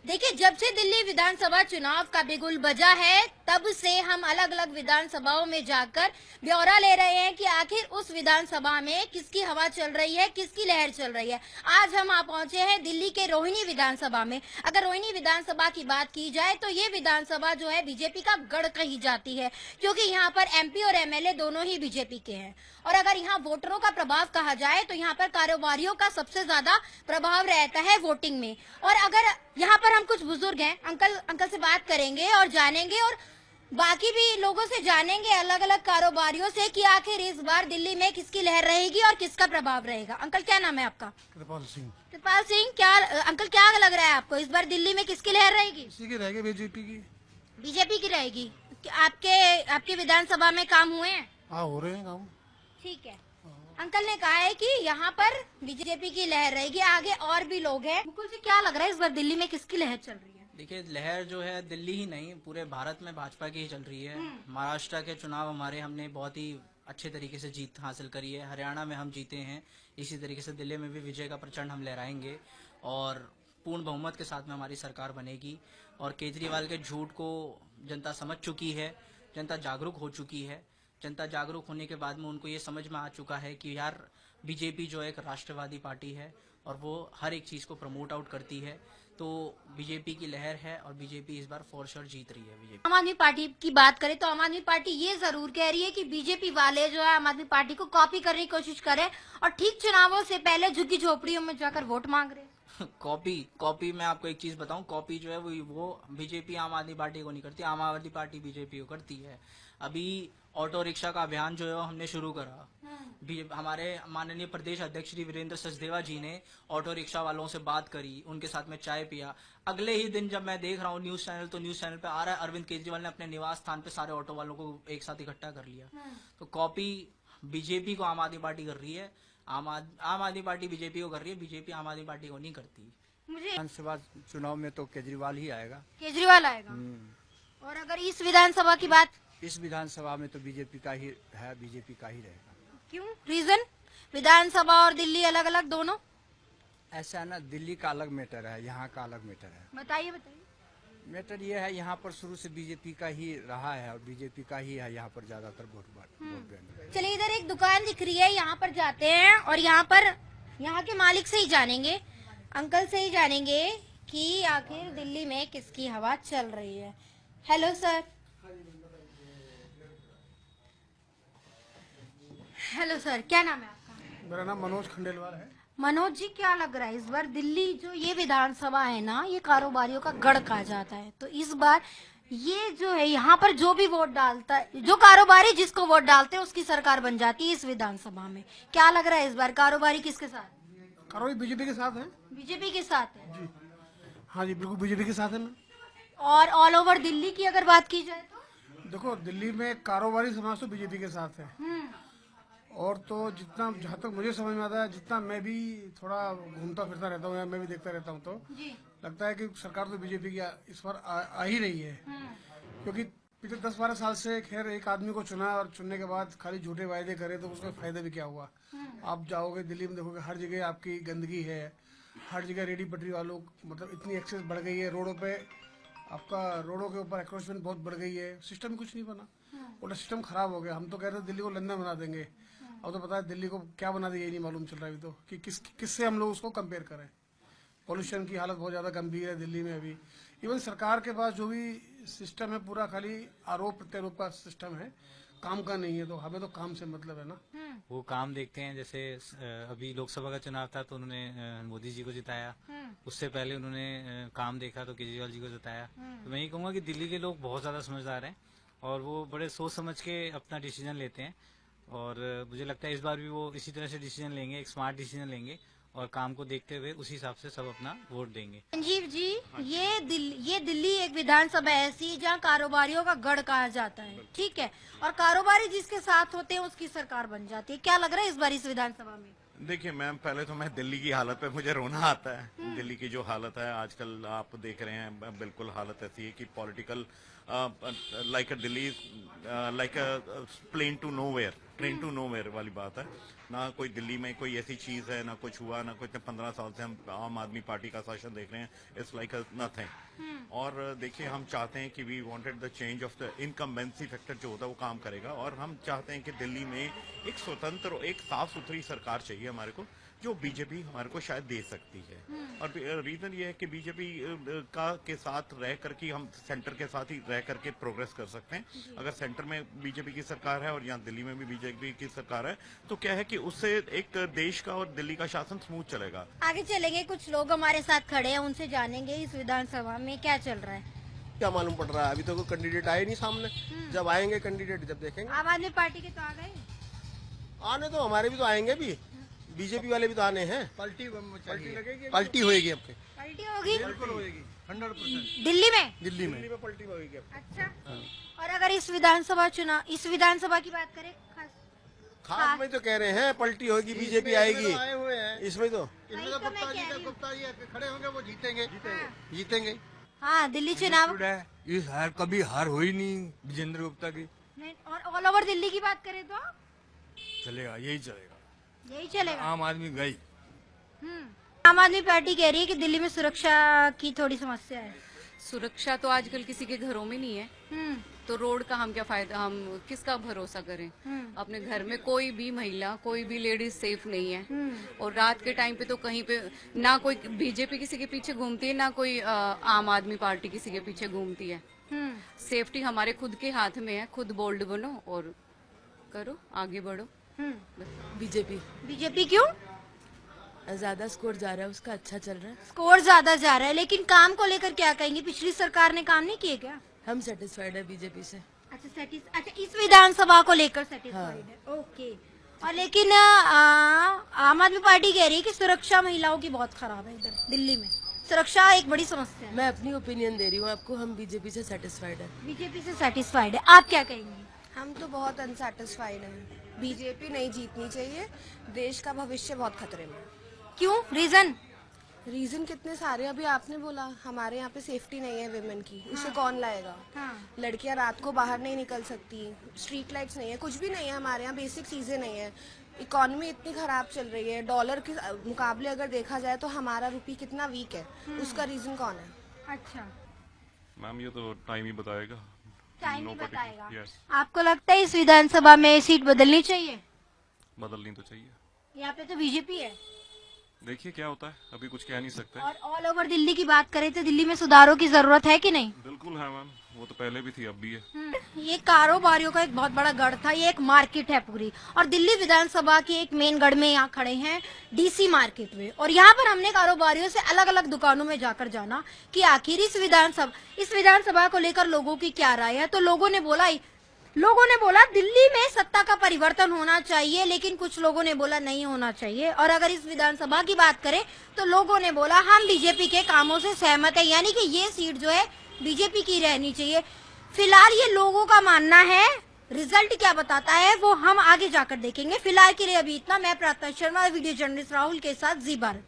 देखिए, जब से दिल्ली विधानसभा चुनाव का बिगुल बजा है, तब से हम अलग अलग विधानसभाओं में जाकर ब्यौरा ले रहे हैं कि आखिर उस विधानसभा में किसकी हवा चल रही है, किसकी लहर चल रही है। आज हम आ पहुंचे हैं दिल्ली के रोहिणी विधानसभा में। अगर रोहिणी विधानसभा की बात की जाए तो ये विधानसभा जो है बीजेपी का गढ़ कही जाती है, क्योंकि यहाँ पर एमपी और एमएलए दोनों ही बीजेपी के हैं। और अगर यहाँ वोटरों का प्रभाव कहा जाए तो यहाँ पर कारोबारियों का सबसे ज्यादा प्रभाव रहता है वोटिंग में। और अगर यहाँ पर हम कुछ बुजुर्ग हैं, अंकल से बात करेंगे और जानेंगे, और बाकी भी लोगों से जानेंगे, अलग अलग कारोबारियों से, कि आखिर इस बार दिल्ली में किसकी लहर रहेगी और किसका प्रभाव रहेगा। अंकल, क्या नाम है आपका? कृपाल सिंह। कृपाल सिंह, क्या अंकल क्या लग रहा है आपको, इस बार दिल्ली में किसकी लहर रहेगी? इसी की रहेगी, बीजेपी की। बीजेपी की रहेगी। आपके विधानसभा में काम हुए हैं? हाँ, हो रहे हैं काम। ठीक है। अंकल ने कहा है कि यहाँ पर बीजेपी की लहर रहेगी, आगे और भी लोग हैं। मुकुल जी, क्या लग रहा है इस बार दिल्ली में किसकी लहर चल रही है? देखिए, लहर जो है दिल्ली ही नहीं पूरे भारत में भाजपा की ही चल रही है। महाराष्ट्र के चुनाव हमने बहुत ही अच्छे तरीके से जीत हासिल करी है। हरियाणा में हम जीते हैं, इसी तरीके से दिल्ली में भी विजय का प्रचंड हम लहराएंगे और पूर्ण बहुमत के साथ में हमारी सरकार बनेगी। और केजरीवाल के झूठ को जनता समझ चुकी है, जनता जागरूक हो चुकी है। जनता जागरूक होने के बाद में उनको ये समझ में आ चुका है कि यार बीजेपी जो एक राष्ट्रवादी पार्टी है और वो हर एक चीज को प्रमोट आउट करती है। तो बीजेपी की लहर है और बीजेपी इस बार फॉर श्योर जीत रही है। बीजेपी, आम आदमी पार्टी की बात करें तो आम आदमी पार्टी ये जरूर कह रही है कि बीजेपी वाले जो है आम आदमी पार्टी को कॉपी करने की कोशिश करें और ठीक चुनावों से पहले झुग्गी झोपड़ियों में जाकर वोट मांग रहे हैं। कॉपी मैं आपको एक चीज बताऊं, कॉपी जो है वो बीजेपी आम आदमी पार्टी को नहीं करती, आम आदमी पार्टी बीजेपी को करती है। अभी ऑटो रिक्शा का अभियान जो है हमने शुरू करा। हमारे माननीय प्रदेश अध्यक्ष श्री वीरेंद्र सचदेवा जी ने ऑटो रिक्शा वालों से बात करी, उनके साथ में चाय पिया। अगले ही दिन जब मैं देख रहा हूँ न्यूज चैनल पे आ रहा है अरविंद केजरीवाल ने अपने निवास स्थान पे सारे ऑटो वालों को एक साथ इकट्ठा कर लिया। तो कॉपी बीजेपी को आम आदमी पार्टी कर रही है, आम आदमी पार्टी बीजेपी को कर रही है, बीजेपी आम आदमी पार्टी को नहीं करती। मुझे विधानसभा चुनाव में तो केजरीवाल ही आएगा। केजरीवाल आएगा। और अगर इस विधानसभा की बात, इस विधानसभा में तो बीजेपी का ही है, बीजेपी का ही रहेगा। क्यों? रीजन? विधानसभा और दिल्ली अलग अलग दोनों? ऐसा है ना, दिल्ली का अलग मैटर है, यहाँ का अलग मैटर है। बताइए। मैटर ये है, यहाँ पर शुरू से बीजेपी का ही रहा है और बीजेपी का ही है यहाँ पर ज्यादातर वोट बैंक। चलिए, इधर एक दुकान दिख रही है, यहाँ पर जाते हैं और यहाँ के मालिक से ही जानेंगे, अंकल से ही जानेंगे कि आखिर दिल्ली में किसकी हवा चल रही है। Hello sir. हेलो सर, क्या नाम है आपका? मेरा नाम मनोज खंडेलवाल है। मनोज जी, क्या लग रहा है इस बार दिल्ली जो ये विधानसभा है ना, ये कारोबारियों का गढ़ कहा जाता है, तो इस बार ये जो है यहाँ पर जो भी वोट डालता है, जो कारोबारी जिसको वोट डालते हैं उसकी सरकार बन जाती है इस विधानसभा में। क्या लग रहा है इस बार कारोबारी किसके साथ? कारोबारी बीजेपी के साथ है। बीजेपी के साथ है जी हाँ जी, बिल्कुल बीजेपी के साथ है मैं। और ऑल ओवर दिल्ली की अगर बात की जाए तो देखो, दिल्ली में कारोबारी समाज तो बीजेपी के साथ है। और तो जितना, जहाँ तक मुझे समझ में आता है, जितना मैं भी थोड़ा घूमता फिरता रहता हूँ या मैं भी देखता रहता हूँ, तो लगता है कि सरकार तो बीजेपी की इस बार आ ही रही है। क्योंकि पिछले 10-12 साल से खैर एक आदमी को चुना और चुनने के बाद खाली झूठे वायदे करे, तो उसका फायदा भी क्या हुआ। आप जाओगे दिल्ली में, देखोगे हर जगह आपकी गंदगी है, हर जगह रेडी पटरी वालों, मतलब इतनी एक्सेस बढ़ गई है रोडों पे, आपका रोडों के ऊपर एक्रोचमेंट बहुत बढ़ गई है। सिस्टम कुछ नहीं बना, उल्टा सिस्टम खराब हो गया। हम तो कह रहे थे दिल्ली को लंदन बना देंगे, अब तो पता है दिल्ली को क्या बना दिया, ये नहीं मालूम चल रहा है अभी तो कि किससे हम लोग उसको कंपेयर करें। पॉल्यूशन की हालत बहुत ज़्यादा गंभीर है दिल्ली में अभी। इवन सरकार के पास जो भी सिस्टम है पूरा खाली आरोप प्रत्यारोप का सिस्टम है, काम का नहीं है। तो हमें तो काम से मतलब है ना। वो काम देखते हैं, जैसे अभी लोकसभा का चुनाव था तो उन्होंने मोदी जी को जिताया, उससे पहले उन्होंने काम देखा तो केजरीवाल जी को जिताया। तो मैं ये कहूँगा कि दिल्ली के लोग बहुत ज्यादा समझदार हैं और वो बड़े सोच समझ के अपना डिसीजन लेते हैं। और मुझे लगता है इस बार भी वो इसी तरह से डिसीजन लेंगे, एक स्मार्ट डिसीजन लेंगे और काम को देखते हुए उसी हिसाब से सब अपना वोट देंगे। संजीव जी, ये दिल्ली एक विधानसभा ऐसी है जहाँ कारोबारियों का गढ़ कहा जाता है, ठीक है, और कारोबारी जिसके साथ होते हैं उसकी सरकार बन जाती है। क्या लग रहा है इस बार इस विधानसभा में? देखिए मैम, पहले तो मैं दिल्ली की हालत पे मुझे रोना आता है। दिल्ली की जो हालत है आजकल आप देख रहे हैं, बिल्कुल हालत ऐसी है कि political like a Delhi like a plane to nowhere, train to nowhere वाली बात है ना। कोई दिल्ली में कोई ऐसी चीज है ना, कुछ हुआ ना कुछ। 15 साल से हम आम आदमी पार्टी का शासन देख रहे हैं, इट्स लाइक नथिंग। और देखिए, हम चाहते हैं कि we wanted the change of the incumbency factor जो होता है वो काम करेगा, और हम चाहते हैं कि दिल्ली में एक स्वतंत्र, एक साफ सुथरी सरकार चाहिए हमारे को, जो बीजेपी हमारे को शायद दे सकती है। और रीजन ये है कि बीजेपी का के साथ रह करके हम सेंटर के साथ ही रह करके प्रोग्रेस कर सकते हैं। अगर सेंटर में बीजेपी की सरकार है और यहाँ दिल्ली में भी बीजेपी की सरकार है, तो क्या है कि उससे एक देश का और दिल्ली का शासन स्मूथ चलेगा। आगे चलेंगे, कुछ लोग हमारे साथ खड़े हैं, उनसे जानेंगे इस विधानसभा में क्या चल रहा है। क्या मालूम पड़ रहा है, अभी तो कोई कैंडिडेट आए नहीं सामने। जब आएंगे कैंडिडेट जब देखेंगे। आम आदमी पार्टी के तो आ गए, आने तो हमारे भी तो आएंगे भी, बीजेपी वाले भी तो आने हैं। पलटी लगेगी, पलटी होएगी आपके, पलटी होगी बिल्कुल होएगी 100%। दिल्ली में। दिल्ली में पलटी होएगी। अच्छा, और अगर इस विधानसभा की बात करें खास में तो कह रहे हैं पलटी होगी, बीजेपी आएगी। आए हुए हैं इसमें तो वही तो मैं कह रही हूँ। गुप्ता जी खड़े होंगे, वो जीतेंगे जीतेंगे। हाँ, दिल्ली चुनाव इस हार कभी हार हुई नहीं विजेंद्र गुप्ता की। नहीं, और ऑल ओवर दिल्ली की बात करें तो चलेगा, यही चलेगा, यही चलेगा। आम आदमी गई। आम आदमी पार्टी कह रही है कि दिल्ली में सुरक्षा की थोड़ी समस्या है। सुरक्षा तो आजकल किसी के घरों में नहीं है, तो रोड का हम क्या फायदा, हम किसका भरोसा करें। अपने घर में कोई भी महिला, कोई भी लेडीज सेफ नहीं है। और रात के टाइम पे तो कहीं पे ना कोई बीजेपी किसी के पीछे घूमती है, ना कोई आम आदमी पार्टी किसी के पीछे घूमती है। सेफ्टी हमारे खुद के हाथ में है, खुद बोल्ड बनो और करो, आगे बढ़ो। बीजेपी क्यों? ज्यादा स्कोर जा रहा है उसका, अच्छा चल रहा है। स्कोर ज्यादा जा रहा है, लेकिन काम को लेकर क्या कहेंगे? पिछली सरकार ने काम नहीं किए क्या? हम सेटिस्फाइड है बीजेपी से। अच्छा, इस विधानसभा को लेकर सेटिस्फाइड है, ओके। और लेकिन आम आदमी पार्टी कह रही है कि सुरक्षा महिलाओं की बहुत खराब है इधर दिल्ली में, सुरक्षा एक बड़ी समस्या है। मैं अपनी ओपिनियन दे रही हूँ आपको, हम बीजेपी से सेटिस्फाइड है। बीजेपी से सेटिस्फाइड है, आप क्या कहेंगे? हम तो बहुत अनसेटिस्फाइड हैं। बीजेपी नहीं जीतनी चाहिए, देश का भविष्य बहुत खतरे में। क्यों? रीजन कितने सारे, अभी आपने बोला हमारे यहाँ पे सेफ्टी नहीं है विमेन की, उसे कौन लाएगा? लड़कियां रात को बाहर नहीं निकल सकती, स्ट्रीट लाइट्स नहीं है, कुछ भी नहीं है हमारे यहाँ, बेसिक चीजें नहीं है। इकोनॉमी इतनी खराब चल रही है, डॉलर के मुकाबले अगर देखा जाए तो हमारा रुपये कितना वीक है, उसका रीजन कौन है? अच्छा मैम, ये तो टाइम ही बताएगा। टाइम ही बताएगा। आपको लगता है इस विधानसभा में सीट बदलनी चाहिए? बदलनी तो चाहिए। यहाँ पे तो बीजेपी है, देखिए क्या होता है, अभी कुछ कह नहीं सकते। और ऑल ओवर दिल्ली की बात करें तो दिल्ली में सुधारों की जरूरत है कि नहीं? बिल्कुल है मैम, वो तो पहले भी थी, अब भी है। ये कारोबारियों का एक बहुत बड़ा गढ़ था, ये एक मार्केट है पूरी। और दिल्ली विधानसभा के एक मेन गढ़ में यहाँ खड़े हैं, डीसी मार्केट में। और यहाँ पर हमने कारोबारियों से अलग अलग दुकानों में जाकर जाना कि आखिर इस विधानसभा को लेकर लोगों की क्या राय है। तो लोगों ने बोला दिल्ली में सत्ता का परिवर्तन होना चाहिए, लेकिन कुछ लोगों ने बोला नहीं होना चाहिए। और अगर इस विधानसभा की बात करें तो लोगों ने बोला हम बीजेपी के कामों से सहमत है, यानी कि ये सीट जो है बीजेपी की रहनी चाहिए। फिलहाल ये लोगों का मानना है, रिजल्ट क्या बताता है वो हम आगे जाकर देखेंगे। फिलहाल के लिए अभी इतना। मैं प्रार्थना शर्मा, वीडियो जर्नलिस्ट राहुल के साथ जी भारत।